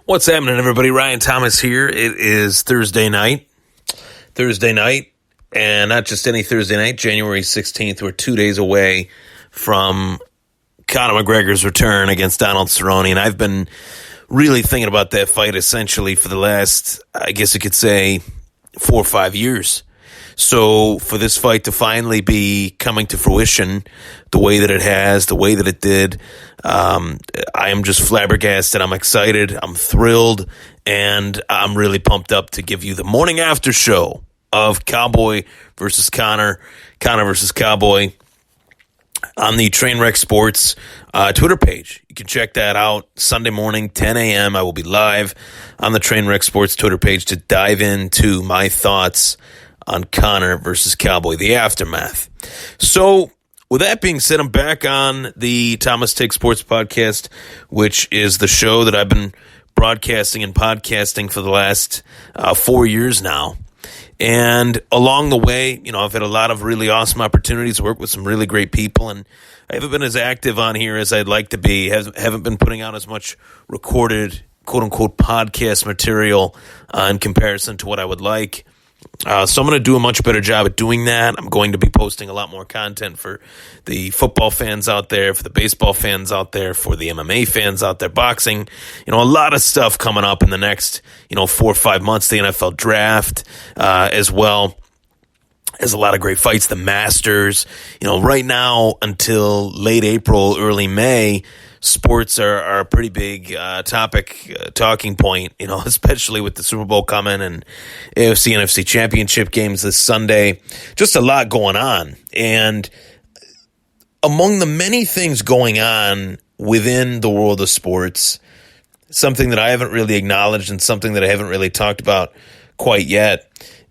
What's happening, everybody? Ryan Thomas here. It is Thursday night, and not just any Thursday night, January 16th. We're 2 days away from Conor McGregor's return against Donald Cerrone, and I've been really thinking about that fight essentially for the last, I guess you could say, 4 or 5 years. So for this fight to finally be coming to fruition the way that it has, the way that it did, I am just flabbergasted. I'm excited. I'm thrilled. And I'm really pumped up to give you the morning after show of Cowboy versus Conor versus Cowboy on the Trainwreck Sports Twitter page. You can check that out Sunday morning, 10 a.m. I will be live on the Trainwreck Sports Twitter page to dive into my thoughts on Conor versus Cowboy, the aftermath. So, with that being said, I'm back on the Thomas Take Sports podcast, which is the show that I've been broadcasting and podcasting for the last 4 years now. And along the way, I've had a lot of really awesome opportunities to work with some really great people, and I haven't been as active on here as I'd like to be. Haven't been putting out as much recorded, quote-unquote, podcast material in comparison to what I would like. So I'm going to do a much better job at doing that. I'm going to be posting a lot more content for the football fans out there, for the baseball fans out there, for the MMA fans out there, boxing. A lot of stuff coming up in the next, 4 or 5 months. The NFL draft as well. There's a lot of great fights. The Masters. Right now until late April, early May, sports are a pretty big talking point, especially with the Super Bowl coming and AFC, NFC championship games this Sunday. Just a lot going on. And among the many things going on within the world of sports, something that I haven't really acknowledged and something that I haven't really talked about quite yet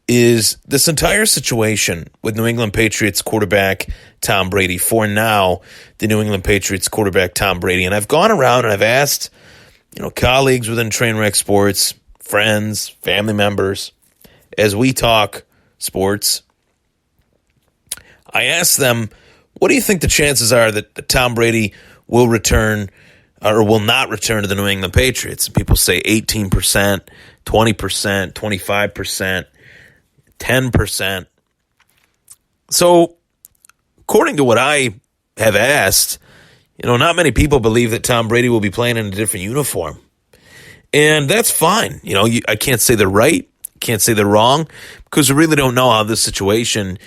is this entire situation with New England Patriots quarterback Tom Brady. For now, the New England Patriots quarterback Tom Brady. And I've gone around and I've asked, colleagues within Trainwreck Sports, friends, family members, as we talk sports, I asked them, what do you think the chances are that Tom Brady will return or will not return to the New England Patriots? People say 18%, 20%, 25%. 10%. So, according to what I have asked, not many people believe that Tom Brady will be playing in a different uniform. And that's fine. I can't say they're right, can't say they're wrong, because we really don't know how this situation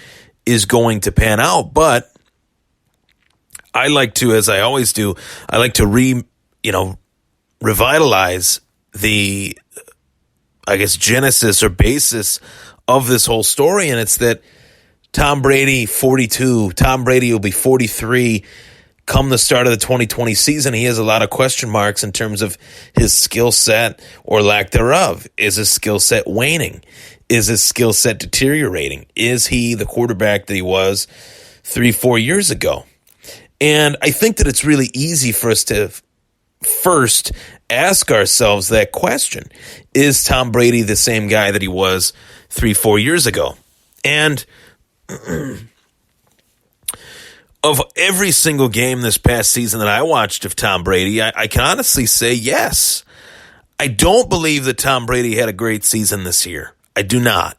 is going to pan out. But I like to, as I always do, I like to revitalize the, genesis or basis of this whole story, and it's that Tom Brady, 42, Tom Brady will be 43 come the start of the 2020 season. He has a lot of question marks in terms of his skill set or lack thereof. Is his skill set waning? Is his skill set deteriorating? Is he the quarterback that he was 3-4 years ago? And I think that it's really easy for us to first ask ourselves that question. Is Tom Brady the same guy that he was 3-4 years ago? And of every single game this past season that I watched of Tom Brady, I can honestly say yes. I don't believe that Tom Brady had a great season this year. I do not.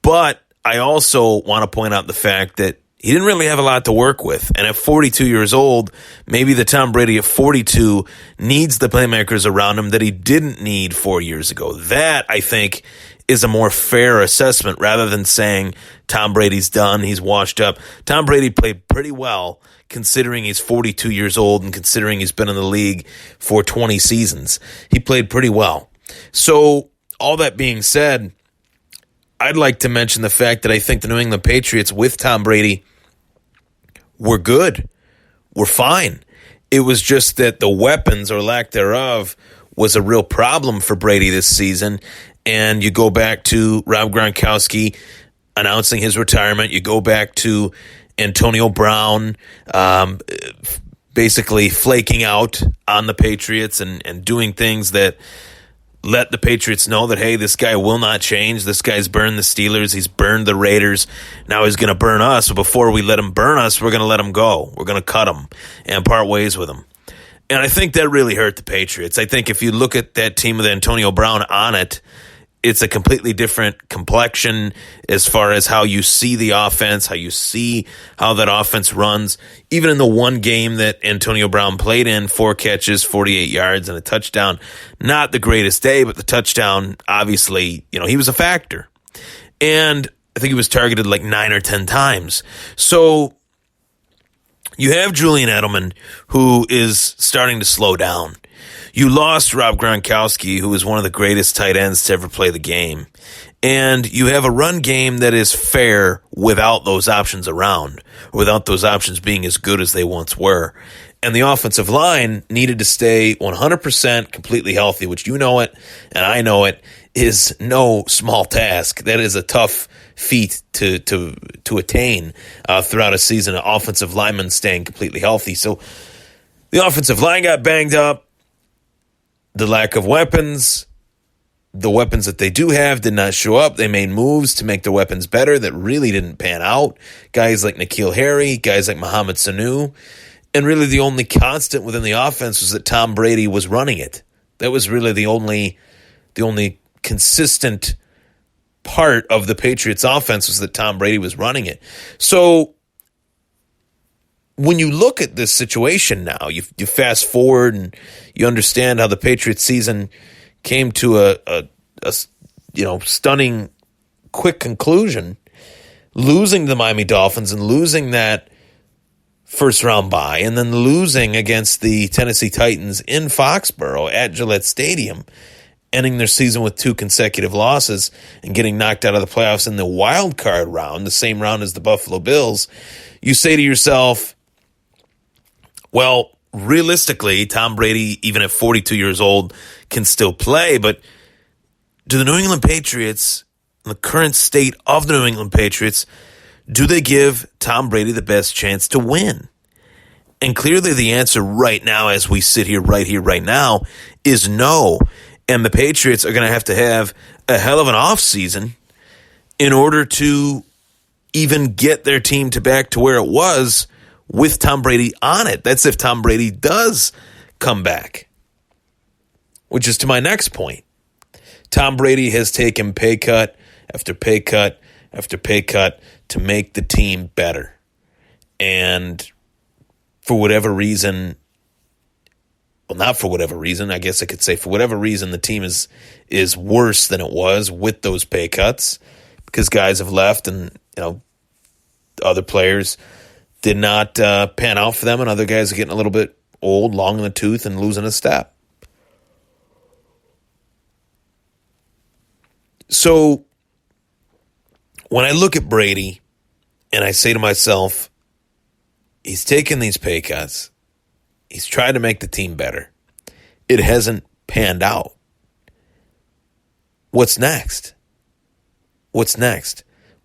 But I also want to point out the fact that he didn't really have a lot to work with. And at 42 years old, maybe the Tom Brady of 42 needs the playmakers around him that he didn't need 4 years ago. That, I think, is a more fair assessment rather than saying Tom Brady's done, he's washed up. Tom Brady played pretty well considering he's 42 years old and considering he's been in the league for 20 seasons. He played pretty well. So, all that being said, I'd like to mention the fact that I think the New England Patriots with Tom Brady were good, were fine. It was just that the weapons or lack thereof was a real problem for Brady this season. And you go back to Rob Gronkowski announcing his retirement. You go back to Antonio Brown basically flaking out on the Patriots and doing things that let the Patriots know that, hey, this guy will not change. This guy's burned the Steelers. He's burned the Raiders. Now he's going to burn us. So before we let him burn us, we're going to let him go. We're going to cut him and part ways with him. And I think that really hurt the Patriots. I think if you look at that team with Antonio Brown on it, it's a completely different complexion as far as how you see the offense, how you see how that offense runs. Even in the one game that Antonio Brown played in, 4 catches, 48 yards, and a touchdown. Not the greatest day, but the touchdown, obviously, he was a factor. And I think he was targeted like 9 or 10 times. So you have Julian Edelman, who is starting to slow down. You lost Rob Gronkowski, who is one of the greatest tight ends to ever play the game. And you have a run game that is fair without those options around, without those options being as good as they once were. And the offensive line needed to stay 100% completely healthy, which you know it, and I know it, is no small task. That is a tough feat to attain throughout a season, an offensive lineman staying completely healthy. So the offensive line got banged up. The lack of weapons, the weapons that they do have did not show up. They made moves to make the weapons better that really didn't pan out. Guys like N'Keal Harry, guys like Mohamed Sanu. And really the only constant within the offense was that Tom Brady was running it. That was really the only consistent part of the Patriots offense was that Tom Brady was running it. So when you look at this situation now, you fast forward and you understand how the Patriots season came to a stunning quick conclusion, losing to the Miami Dolphins and losing that first round bye, and then losing against the Tennessee Titans in Foxborough at Gillette Stadium, ending their season with 2 consecutive losses and getting knocked out of the playoffs in the wild card round, the same round as the Buffalo Bills. You say to yourself, well, realistically, Tom Brady, even at 42 years old, can still play. But do the New England Patriots, in the current state of the New England Patriots, do they give Tom Brady the best chance to win? And clearly the answer right now, as we sit here, right now, is no. And the Patriots are going to have a hell of an offseason in order to even get their team back to where it was with Tom Brady on it. That's if Tom Brady does come back. Which is to my next point. Tom Brady has taken pay cut after pay cut after pay cut to make the team better. And for whatever reason, well, not for whatever reason, I guess I could say for whatever reason, the team is worse than it was with those pay cuts because guys have left and, other players did not pan out for them, and other guys are getting a little bit old, long in the tooth, and losing a step. So when I look at Brady and I say to myself, he's taken these pay cuts, he's tried to make the team better, it hasn't panned out. What's next?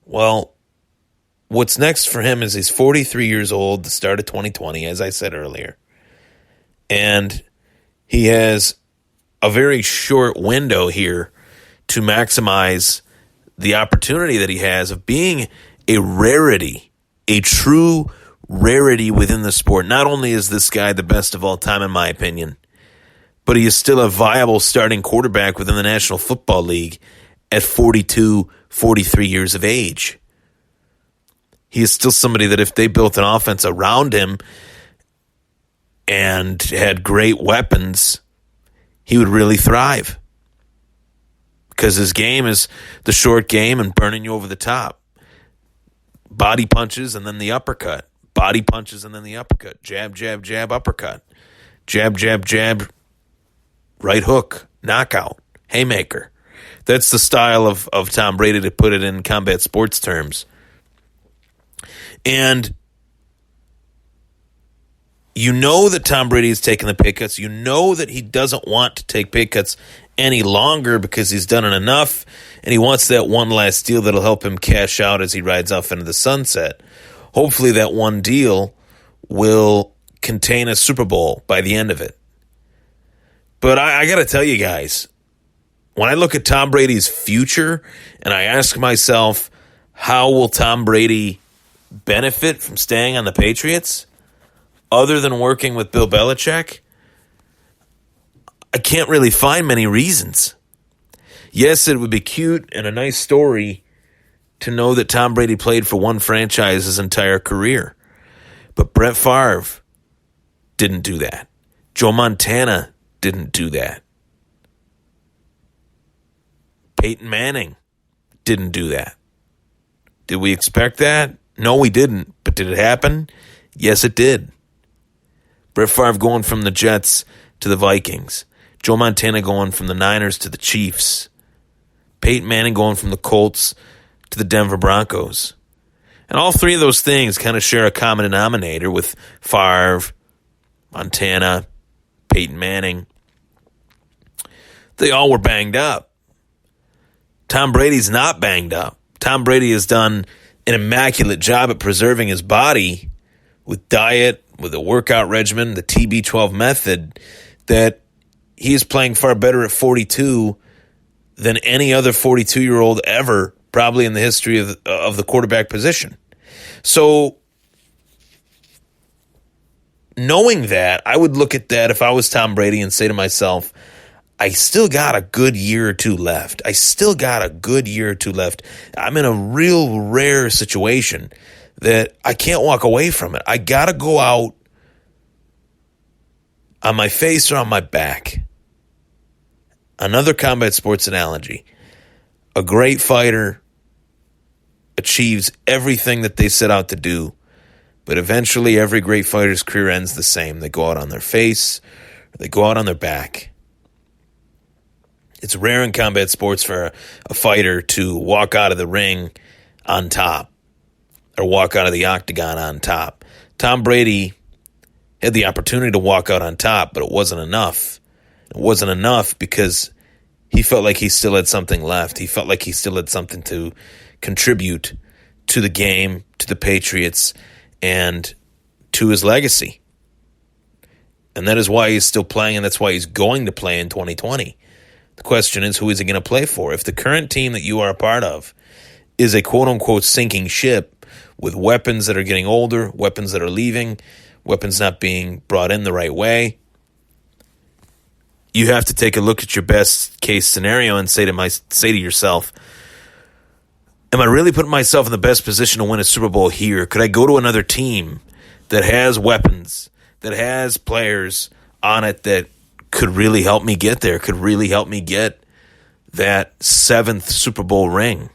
Well, what's next for him is he's 43 years old, the start of 2020, as I said earlier. And he has a very short window here to maximize the opportunity that he has of being a rarity, a true rarity within the sport. Not only is this guy the best of all time, in my opinion, but he is still a viable starting quarterback within the National Football League at 42, 43 years of age. He is still somebody that if they built an offense around him and had great weapons, he would really thrive. Because his game is the short game and burning you over the top. Body punches and then the uppercut. Body punches and then the uppercut. Jab, jab, jab, uppercut. Jab, jab, jab, right hook, knockout, haymaker. That's the style of Tom Brady, to put it in combat sports terms. And you know that Tom Brady is taking the pay cuts. You know that he doesn't want to take pay cuts any longer because he's done it enough, and he wants that one last deal that'll help him cash out as he rides off into the sunset. Hopefully that one deal will contain a Super Bowl by the end of it. But I got to tell you guys, when I look at Tom Brady's future and I ask myself, how will Tom Brady benefit from staying on the Patriots other than working with Bill Belichick? I can't really find many reasons. Yes, it would be cute and a nice story to know that Tom Brady played for one franchise his entire career. But Brett Favre didn't do that. Joe Montana didn't do that. Peyton Manning didn't do that. Did we expect that? No, we didn't. But did it happen? Yes, it did. Brett Favre going from the Jets to the Vikings. Joe Montana going from the Niners to the Chiefs. Peyton Manning going from the Colts to the Denver Broncos. And all three of those things kind of share a common denominator with Favre, Montana, Peyton Manning. They all were banged up. Tom Brady's not banged up. Tom Brady has done an immaculate job at preserving his body with diet, with a workout regimen, the TB12 method, that he is playing far better at 42 than any other 42-year-old ever, probably in the history of the quarterback position. So, knowing that, I would look at that if I was Tom Brady and say to myself, I still got a good year or two left. I'm in a real rare situation that I can't walk away from it. I got to go out on my face or on my back. Another combat sports analogy. A great fighter achieves everything that they set out to do, but eventually every great fighter's career ends the same. They go out on their face, or they go out on their back. It's rare in combat sports for a fighter to walk out of the ring on top or walk out of the octagon on top. Tom Brady had the opportunity to walk out on top, but it wasn't enough. It wasn't enough because he felt like he still had something left. He felt like he still had something to contribute to the game, to the Patriots, and to his legacy. And that is why he's still playing, and that's why he's going to play in 2020. The question is, who is he going to play for? If the current team that you are a part of is a quote-unquote sinking ship with weapons that are getting older, weapons that are leaving, weapons not being brought in the right way, you have to take a look at your best-case scenario and say to yourself, am I really putting myself in the best position to win a Super Bowl here? Could I go to another team that has weapons, that has players on it that could really help me get there, could really help me get that 7th Super Bowl ring?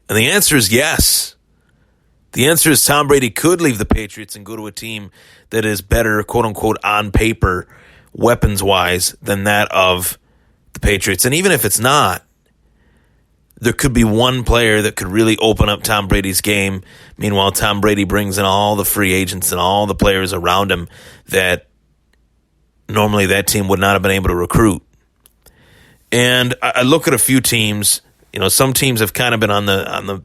And the answer is yes. The answer is Tom Brady could leave the Patriots and go to a team that is better, quote-unquote, on paper, weapons-wise, than that of the Patriots. And even if it's not, there could be one player that could really open up Tom Brady's game. Meanwhile, Tom Brady brings in all the free agents and all the players around him that normally that team would not have been able to recruit. And I look at a few teams. You know, some teams have kind of been on the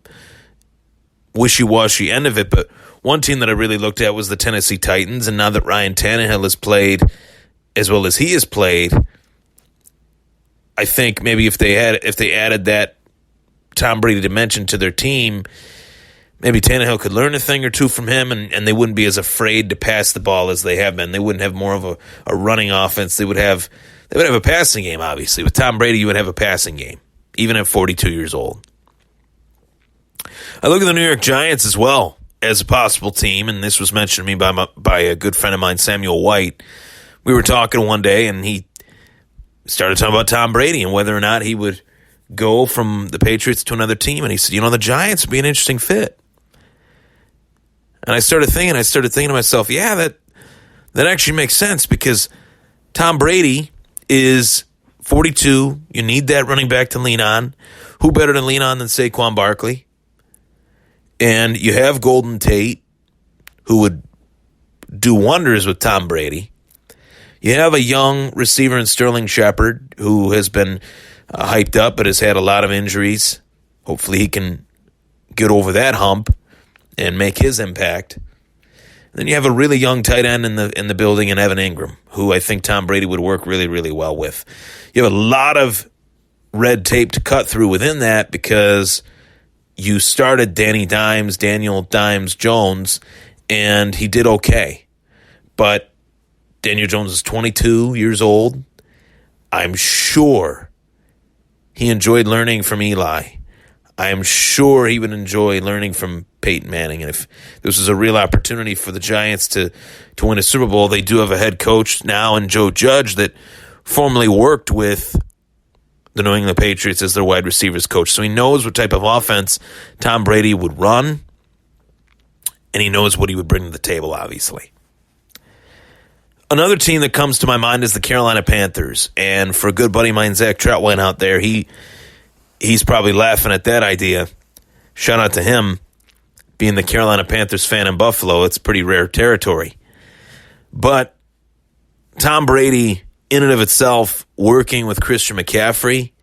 wishy-washy end of it, but one team that I really looked at was the Tennessee Titans. And now that Ryan Tannehill has played as well as he has played, I think maybe if they added that Tom Brady dimension to their team, maybe Tannehill could learn a thing or two from him, and they wouldn't be as afraid to pass the ball as they have been. They wouldn't have more of a running offense. They would have a passing game, obviously. With Tom Brady, you would have a passing game, even at 42 years old. I look at the New York Giants as well as a possible team, and this was mentioned to me by a good friend of mine, Samuel White. We were talking one day, and he started talking about Tom Brady and whether or not he would go from the Patriots to another team, and he said, the Giants would be an interesting fit. And I started thinking to myself, yeah, that actually makes sense, because Tom Brady is 42. You need that running back to lean on. Who better to lean on than Saquon Barkley? And you have Golden Tate, who would do wonders with Tom Brady. You have a young receiver in Sterling Shepard, who has been hyped up but has had a lot of injuries. Hopefully he can get over that hump and make his impact. And then you have a really young tight end in the building in Evan Ingram, who I think Tom Brady would work really, really well with. You have a lot of red tape to cut through within that, because you started Daniel Dimes Jones, and he did okay. But Daniel Jones is 22 years old. I'm sure he enjoyed learning from Eli. I am sure he would enjoy learning from Peyton Manning. And if this was a real opportunity for the Giants to win a Super Bowl, they do have a head coach now in Joe Judge that formerly worked with the New England Patriots as their wide receivers coach. So he knows what type of offense Tom Brady would run, and he knows what he would bring to the table, obviously. Another team that comes to my mind is the Carolina Panthers. And for a good buddy of mine, Zach Troutwine out there, he's probably laughing at that idea. Shout out to him. Being the Carolina Panthers fan in Buffalo, it's pretty rare territory. But Tom Brady, in and of itself, working with Christian McCaffrey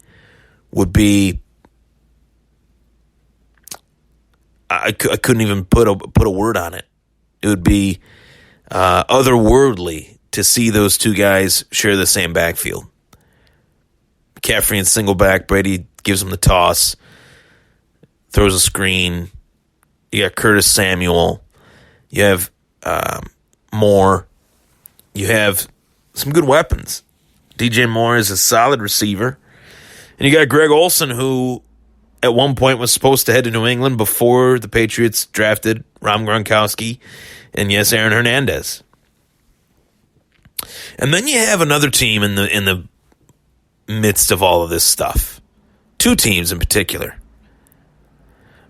would be... I couldn't even put a word on it. It would be otherworldly to see those two guys share the same backfield. McCaffrey in single back, Brady gives him the toss, throws a screen. You got Curtis Samuel. You have Moore. You have some good weapons. DJ Moore is a solid receiver. And you got Greg Olsen, who at one point was supposed to head to New England before the Patriots drafted Ron Gronkowski and, yes, Aaron Hernandez. And then you have another team in the midst of all of this stuff. Two teams in particular.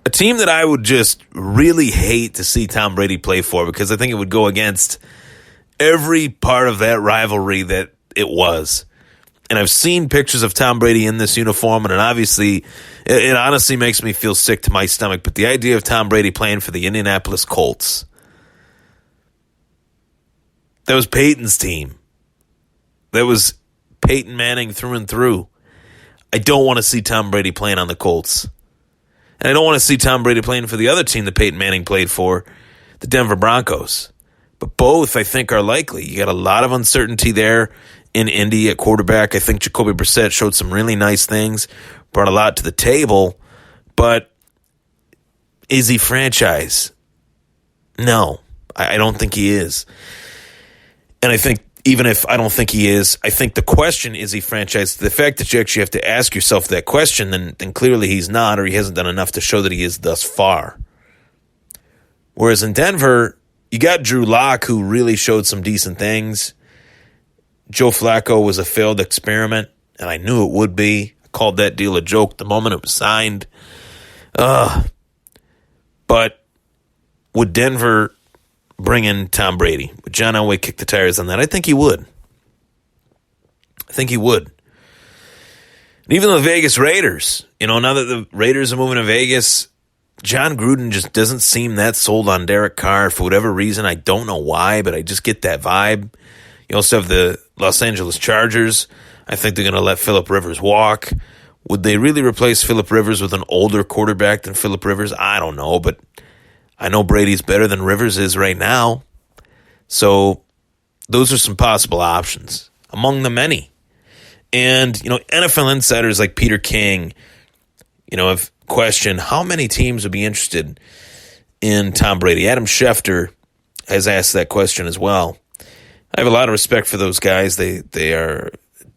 A team that I would just really hate to see Tom Brady play for because I think it would go against every part of that rivalry that it was. And I've seen pictures of Tom Brady in this uniform, and obviously it honestly makes me feel sick to my stomach. But the idea of Tom Brady playing for the Indianapolis Colts, that was Peyton's team. That was Peyton Manning through and through. I don't want to see Tom Brady playing on the Colts. And I don't want to see Tom Brady playing for the other team that Peyton Manning played for, the Denver Broncos. But both, I think, are likely. You got a lot of uncertainty there in Indy at quarterback. I think Jacoby Brissett showed some really nice things, brought a lot to the table. But is he franchise? No, I don't think he is. And I think even if I don't think he is, I think the question, is he franchise? The fact that you actually have to ask yourself that question, then clearly he's not, or he hasn't done enough to show that he is thus far. Whereas in Denver, you got Drew Lock, who really showed some decent things. Joe Flacco was a failed experiment, and I knew it would be. I called that deal a joke the moment it was signed. But would Denver bring in Tom Brady? Would John Elway kick the tires on that? I think he would. And even the Vegas Raiders, now that the Raiders are moving to Vegas, John Gruden just doesn't seem that sold on Derek Carr for whatever reason. I don't know why, but I just get that vibe. You also have the Los Angeles Chargers. I think they're going to let Phillip Rivers walk. Would they really replace Phillip Rivers with an older quarterback than Phillip Rivers? I don't know, but I know Brady's better than Rivers is right now. So those are some possible options among the many. And, NFL insiders like Peter King, have questioned how many teams would be interested in Tom Brady. Adam Schefter has asked that question as well. I have a lot of respect for those guys. They are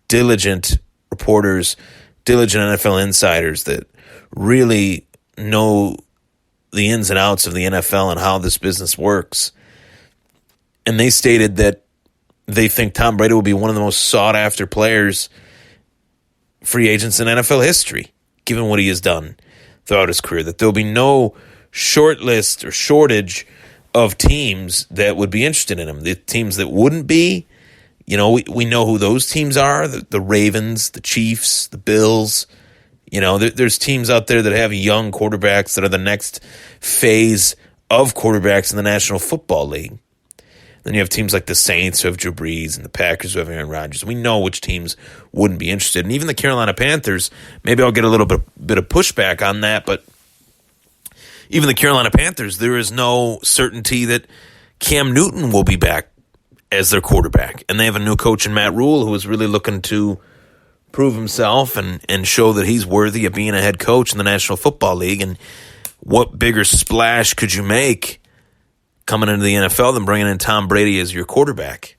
diligent reporters, diligent NFL insiders that really know the ins and outs of the NFL and how this business works. And they stated that they think Tom Brady will be one of the most sought-after players, free agents in NFL history, given what he has done throughout his career, that there'll be no short list or shortage of teams that would be interested in him. The teams that wouldn't be, we know who those teams are, the Ravens, the Chiefs, the Bills. There's teams out there that have young quarterbacks that are the next phase of quarterbacks in the National Football League. Then you have teams like the Saints who have Drew Brees and the Packers who have Aaron Rodgers. We know which teams wouldn't be interested. And even the Carolina Panthers, maybe I'll get a little bit of pushback on that, but even the Carolina Panthers, there is no certainty that Cam Newton will be back as their quarterback. And they have a new coach in Matt Rule who is really looking to prove himself and show that he's worthy of being a head coach in the National Football League. And what bigger splash could you make coming into the NFL than bringing in Tom Brady as your quarterback?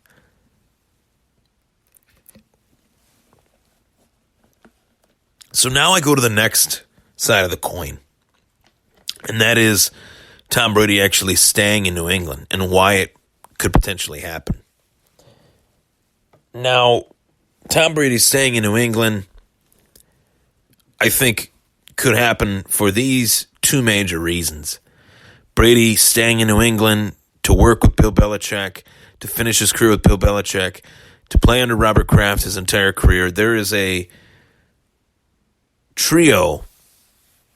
So now I go to the next side of the coin, and that is Tom Brady actually staying in New England and why it could potentially happen. Now, Tom Brady staying in New England, I think, could happen for these two major reasons. Brady staying in New England to work with Bill Belichick, to finish his career with Bill Belichick, to play under Robert Kraft his entire career. There is a trio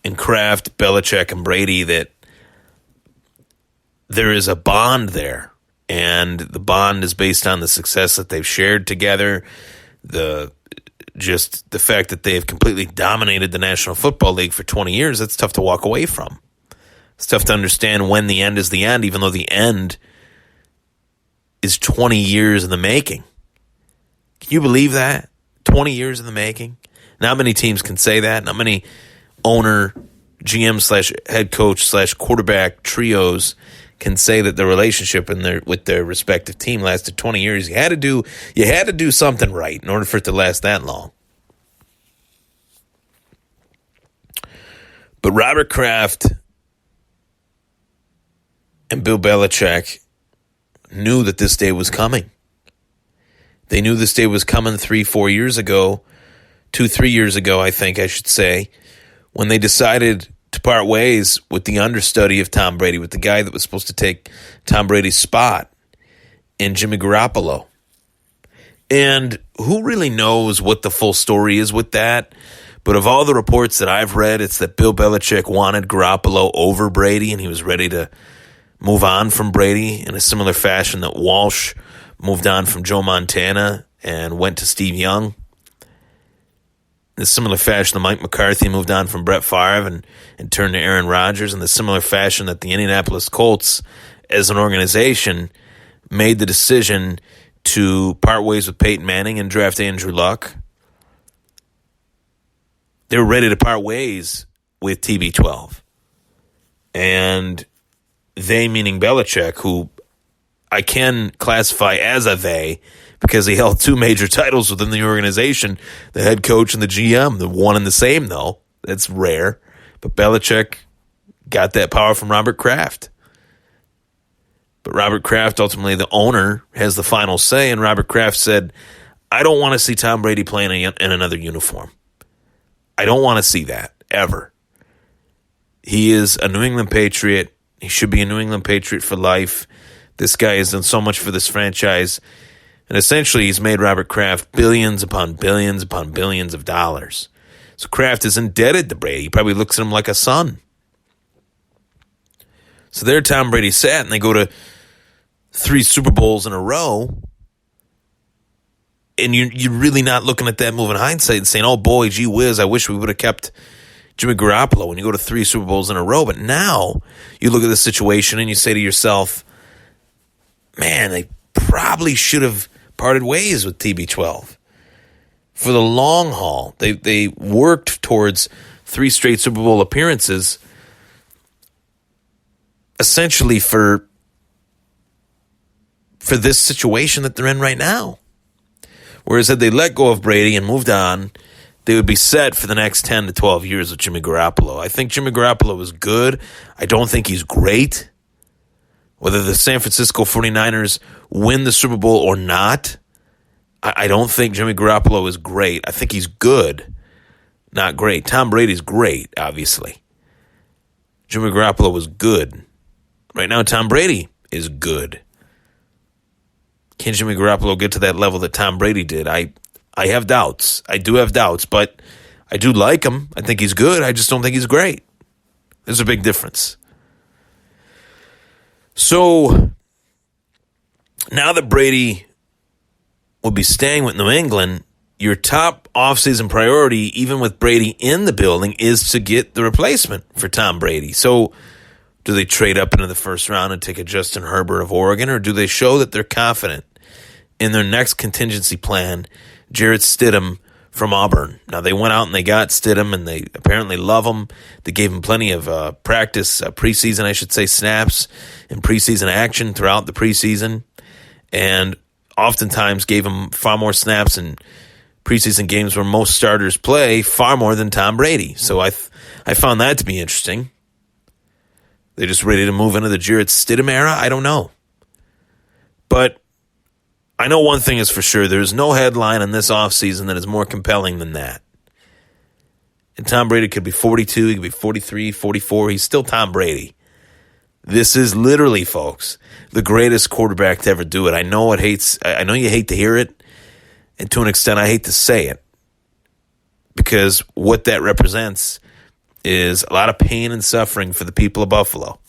in Kraft, Belichick, and Brady that there is a bond there. And the bond is based on the success that they've shared together, the fact that they have completely dominated the National Football League for 20 years. That's tough to walk away from. It's tough to understand when the end is the end, even though the end is 20 years in the making. Can you believe that? 20 years in the making? Not many teams can say that. Not many owner, GM / head coach / quarterback trios can say that the relationship with their respective team lasted 20 years. You had to do something right in order for it to last that long. But Robert Kraft and Bill Belichick knew that this day was coming. They knew this day was coming 3-4 years ago, 2-3 years ago, I think I should say, when they decided to part ways with the understudy of Tom Brady, with the guy that was supposed to take Tom Brady's spot in Jimmy Garoppolo. And who really knows what the full story is with that? But of all the reports that I've read, it's that Bill Belichick wanted Garoppolo over Brady, and he was ready to move on from Brady in a similar fashion that Walsh moved on from Joe Montana and went to Steve Young. In a similar fashion that Mike McCarthy moved on from Brett Favre and turned to Aaron Rodgers. In the similar fashion that the Indianapolis Colts, as an organization, made the decision to part ways with Peyton Manning and draft Andrew Luck. They were ready to part ways with TB12. And they, meaning Belichick, who I can classify as a they, because he held two major titles within the organization, the head coach and the GM, the one and the same, though. That's rare. But Belichick got that power from Robert Kraft. But Robert Kraft, ultimately the owner, has the final say, and Robert Kraft said, I don't want to see Tom Brady playing in another uniform. I don't want to see that, ever. He is a New England Patriot. He should be a New England Patriot for life. This guy has done so much for this franchise. And essentially, he's made Robert Kraft billions upon billions upon billions of dollars. So Kraft is indebted to Brady. He probably looks at him like a son. So there Tom Brady sat, and they go to 3 Super Bowls in a row. And you're really not looking at that move in hindsight and saying, oh boy, gee whiz, I wish we would have kept Jimmy Garoppolo when you go to 3 Super Bowls in a row. But now you look at the situation and you say to yourself, man, they probably should have parted ways with TB12. For the long haul, they worked towards 3 straight Super Bowl appearances, essentially for this situation that they're in right now. Whereas had they let go of Brady and moved on, they would be set for the next 10 to 12 years with Jimmy Garoppolo. I think Jimmy Garoppolo is good. I don't think he's great. Whether the San Francisco 49ers win the Super Bowl or not, I don't think Jimmy Garoppolo is great. I think he's good, not great. Tom Brady's great, obviously. Jimmy Garoppolo was good. Right now, Tom Brady is good. Can Jimmy Garoppolo get to that level that Tom Brady did? I have doubts. I do have doubts, but I do like him. I think he's good. I just don't think he's great. There's a big difference. So now that Brady will be staying with New England, your top offseason priority, even with Brady in the building, is to get the replacement for Tom Brady. So do they trade up into the first round and take a Justin Herbert of Oregon, or do they show that they're confident in their next contingency plan, Jarrett Stidham from Auburn? Now, they went out and they got Stidham, and they apparently love him. They gave him plenty of preseason, I should say, snaps and preseason action throughout the preseason, and oftentimes gave him far more snaps in preseason games where most starters play far more than Tom Brady. So I found that to be interesting. They just ready to move into the Jarrett Stidham era? I don't know. But I know one thing is for sure. There's no headline in this offseason that is more compelling than that. And Tom Brady could be 42, he could be 43, 44. He's still Tom Brady. This is literally, folks, the greatest quarterback to ever do it. I know you hate to hear it, and to an extent I hate to say it, because what that represents is a lot of pain and suffering for the people of Buffalo.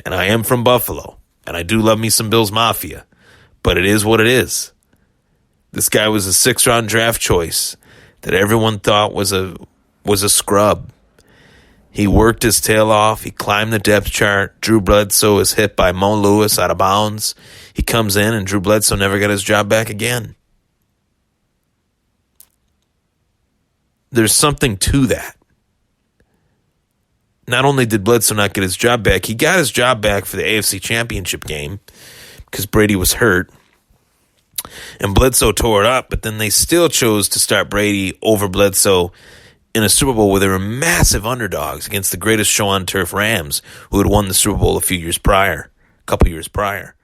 And I am from Buffalo, and I do love me some Bills Mafia, but it is what it is. This guy was a 6th-round draft choice that everyone thought was a scrub. He worked his tail off. He climbed the depth chart. Drew Bledsoe is hit by Mo Lewis out of bounds. He comes in, and Drew Bledsoe never got his job back again. There's something to that. Not only did Bledsoe not get his job back, he got his job back for the AFC Championship game because Brady was hurt. And Bledsoe tore it up, but then they still chose to start Brady over Bledsoe in a Super Bowl where they were massive underdogs against the greatest show on turf Rams, who had won the Super Bowl a couple years prior.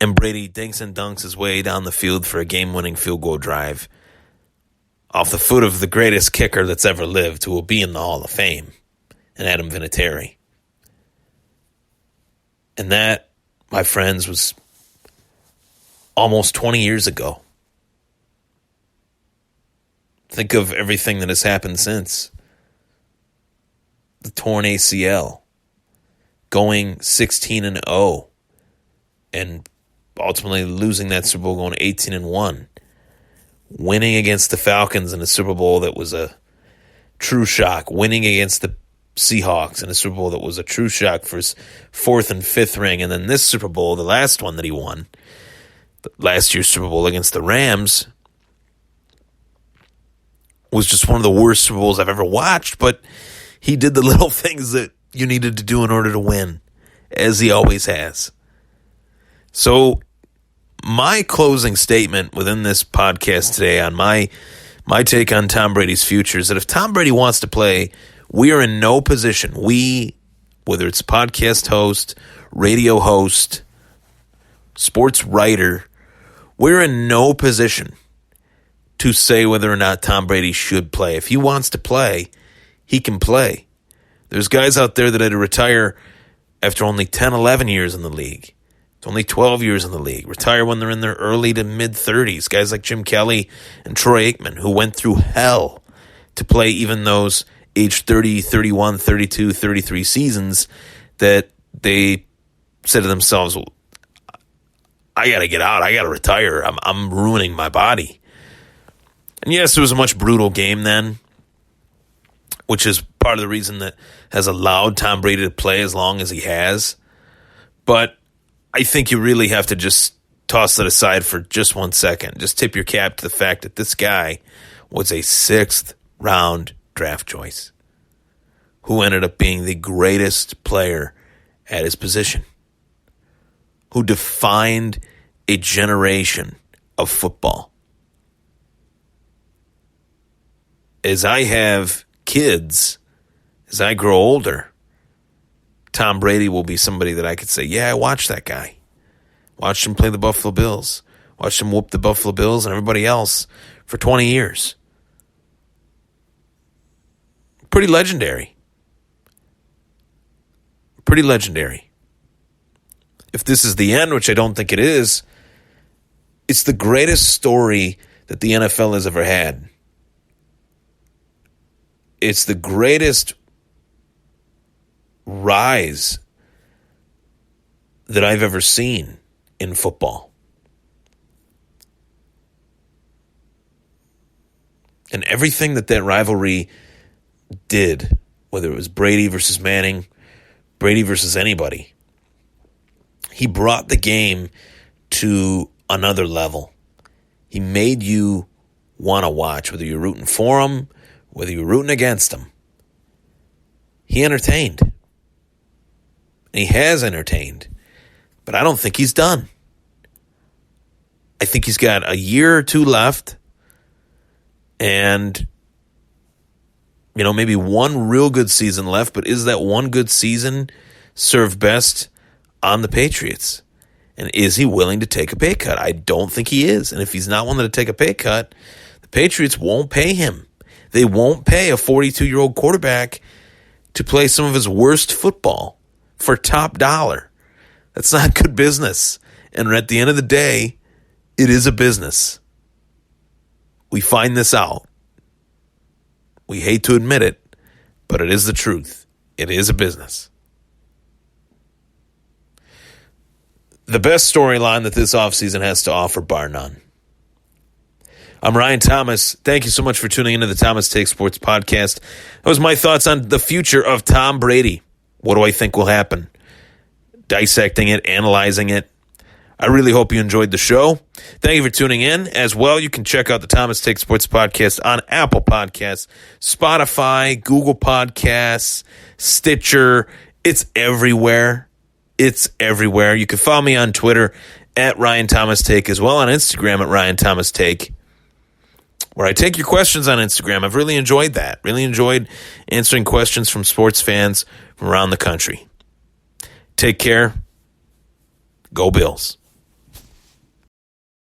And Brady dinks and dunks his way down the field for a game-winning field goal drive off the foot of the greatest kicker that's ever lived, who will be in the Hall of Fame, and Adam Vinatieri. And that, my friends, was almost 20 years ago. Think of everything that has happened since. The torn ACL, going 16-0, and ultimately losing that Super Bowl, going 18-1, winning against the Falcons in a Super Bowl that was a true shock, winning against the Seahawks in a Super Bowl that was a true shock for his 4th and 5th ring, and then this Super Bowl, the last one that he won, last year's Super Bowl against the Rams, was just one of the worst Super Bowls I've ever watched, but he did the little things that you needed to do in order to win, as he always has. So my closing statement within this podcast today on my take on Tom Brady's future is that if Tom Brady wants to play, we are in no position. We, whether it's podcast host, radio host, sports writer, we're in no position to say whether or not Tom Brady should play. If he wants to play, he can play. There's guys out there that had to retire after only 10, 11 years in the league. It's only 12 years in the league. Retire when they're in their early to mid-30s. Guys like Jim Kelly and Troy Aikman, who went through hell to play even those age 30, 31, 32, 33 seasons that they said to themselves, I got to get out. I got to retire. I'm ruining my body. And yes, it was a much brutal game then, which is part of the reason that has allowed Tom Brady to play as long as he has. But I think you really have to just toss that aside for just 1 second. Just tip your cap to the fact that this guy was a 6th-round draft choice who ended up being the greatest player at his position, who defined a generation of football. As I have kids, as I grow older, Tom Brady will be somebody that I could say, yeah, I watched that guy. Watched him play the Buffalo Bills. Watched him whoop the Buffalo Bills and everybody else for 20 years. Pretty legendary. Pretty legendary. If this is the end, which I don't think it is, it's the greatest story that the NFL has ever had. It's the greatest rise that I've ever seen in football. And everything that rivalry did, whether it was Brady versus Manning, Brady versus anybody, he brought the game to another level. He made you want to watch, whether you're rooting for him, whether you're rooting against him. He entertained. And he has entertained. But I don't think he's done. I think he's got a year or two left And, maybe one real good season left, but is that one good season served best on the Patriots? And is he willing to take a pay cut? I don't think he is. And if he's not willing to take a pay cut, the Patriots won't pay him. They won't pay a 42-year-old quarterback to play some of his worst football for top dollar. That's not good business. And at the end of the day, it is a business. We find this out. We hate to admit it, but it is the truth. It is a business. The best storyline that this offseason has to offer, bar none. I'm Ryan Thomas. Thank you so much for tuning into the Thomas Take Sports podcast. That was my thoughts on the future of Tom Brady. What do I think will happen? Dissecting it, analyzing it. I really hope you enjoyed the show. Thank you for tuning in. As well, you can check out the Thomas Take Sports podcast on Apple Podcasts, Spotify, Google Podcasts, Stitcher. It's everywhere. It's everywhere. You can follow me on Twitter at Ryan Thomas Take, as well on Instagram at Ryan Thomas Take, where I take your questions on Instagram. I've really enjoyed that. Really enjoyed answering questions from sports fans from around the country. Take care. Go Bills.